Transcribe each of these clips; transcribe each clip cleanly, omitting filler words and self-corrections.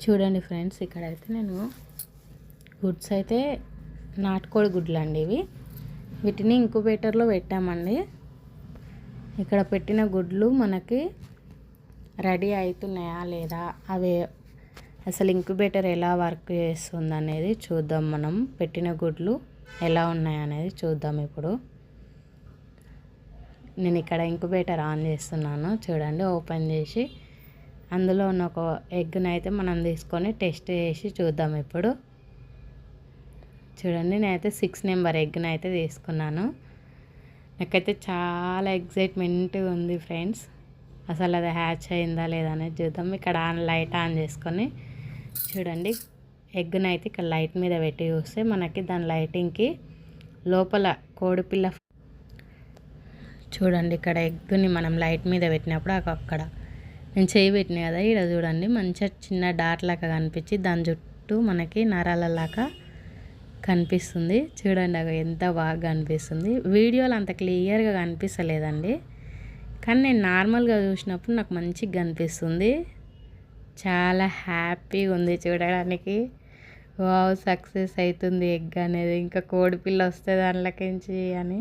చూడండి ఫ్రెండ్స్, ఇక్కడైతే నేను గుడ్స్ అయితే నాటుకోడి గుడ్లు అండి ఇవి. వీటిని ఇంక్యుబేటర్లో పెట్టామండి. ఇక్కడ పెట్టిన గుడ్లు మనకి రెడీ అవుతున్నాయా లేదా, అవి అసలు ఇంక్యుబేటర్ ఎలా వర్క్ చేస్తుంది అనేది చూద్దాం. మనం పెట్టిన గుడ్లు ఎలా ఉన్నాయనేది చూద్దాం. ఇప్పుడు నేను ఇక్కడ ఇంక్యుబేటర్ ఆన్ చేస్తున్నాను. చూడండి, ఓపెన్ చేసి అందులో ఉన్న ఒక ఎగ్ని అయితే మనం తీసుకొని టెస్ట్ చేసి చూద్దాం. ఇప్పుడు చూడండి, నేనైతే 6 నెంబర్ ఎగ్ని అయితే తీసుకున్నాను. నాకైతే చాలా ఎగ్జైట్మెంట్గా ఉంది ఫ్రెండ్స్. అసలు అది హ్యాచ్ అయిందా లేదా అనేది చూద్దాం. ఇక్కడ లైట్ ఆన్ చేసుకొని చూడండి, ఎగ్ని అయితే ఇక్కడ లైట్ మీద పెట్టి చూస్తే మనకి దాని లైటింగ్కి లోపల కోడిపిల్ల చూడండి. ఇక్కడ ఎగ్ని మనం లైట్ మీద పెట్టినప్పుడు అక్కడ నేను చేయి పెట్టిన కదా, ఇక్కడ చూడండి మంచిగా చిన్న డాట్ లాగా కనిపించి దాని చుట్టూ మనకి నరాలలాగా కనిపిస్తుంది. చూడండి, అవి ఎంత బాగా కనిపిస్తుంది. వీడియోలో అంత క్లియర్గా కనిపిస్తలేదండి, కానీ నేను నార్మల్గా చూసినప్పుడు నాకు మంచిగా కనిపిస్తుంది. చాలా హ్యాపీగా ఉంది చూడడానికి. వావ్, సక్సెస్ అవుతుంది ఎగ్ అనేది, ఇంకా కోడిపిల్ల వస్తుంది దాంట్లోకించి అని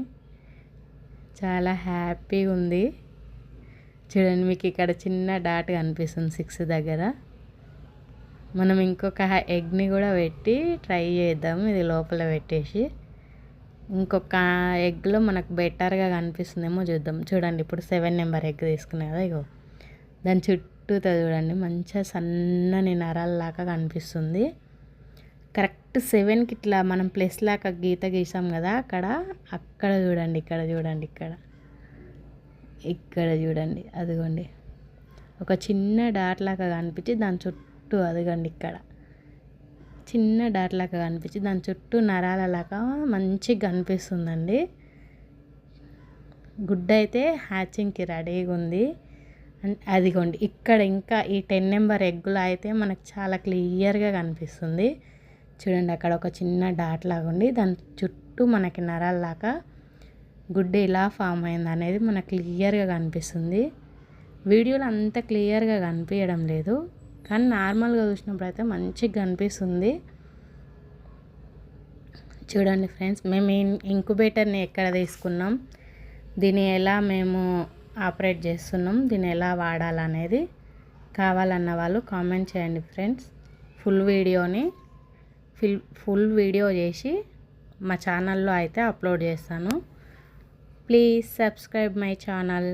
చాలా హ్యాపీగా ఉంది. చూడండి, మీకు ఇక్కడ చిన్న డాట్ కనిపిస్తుంది 6 దగ్గర. మనం ఇంకొక ఎగ్ని కూడా పెట్టి ట్రై చేద్దాం. ఇది లోపల పెట్టేసి ఇంకొక ఎగ్లో మనకు బెటర్గా కనిపిస్తుందేమో చూద్దాం. చూడండి, ఇప్పుడు 7 నెంబర్ ఎగ్ తీసుకునే కదా, ఇగో దాని చుట్టూతో చూడండి మంచిగా సన్నని నరాలలాగా కనిపిస్తుంది. కరెక్ట్ 7కి ఇట్లా మనం ప్లస్ లాగా గీత గీసాం కదా, అక్కడ చూడండి, ఇక్కడ చూడండి, అదిగోండి ఒక చిన్న డాట్ లాగా కనిపించి దాని చుట్టూ, అదిగోండి ఇక్కడ చిన్న డాట్ లాగా కనిపించి దాని చుట్టూ నరాలలాగా మంచిగా కనిపిస్తుందండి. గుడ్డ అయితే హ్యాచింగ్కి రెడీగా ఉంది. అదిగోండి ఇక్కడ ఇంకా ఈ 10 నెంబర్ ఎగ్గులో అయితే మనకు చాలా క్లియర్గా కనిపిస్తుంది. చూడండి, అక్కడ ఒక చిన్న డాట్ లాగా ఉండి దాని చుట్టూ మనకి నరాలలాగా గుడ్డ ఎలా ఫామ్ అయింది అనేది మనకు క్లియర్గా కనిపిస్తుంది. వీడియోలో అంత క్లియర్గా కనిపించడం లేదు, కానీ నార్మల్గా చూసినప్పుడు అయితే మంచిగా కనిపిస్తుంది. చూడండి ఫ్రెండ్స్, మేము ఇంక్యుబేటర్ని ఎక్కడ తీసుకున్నాం, దీన్ని ఎలా మేము ఆపరేట్ చేస్తున్నాం, దీన్ని ఎలా వాడాలనేది కావాలన్న వాళ్ళు కామెంట్ చేయండి ఫ్రెండ్స్. ఫుల్ వీడియో చేసి మా ఛానల్లో అయితే అప్లోడ్ చేస్తాను. Please subscribe my channel.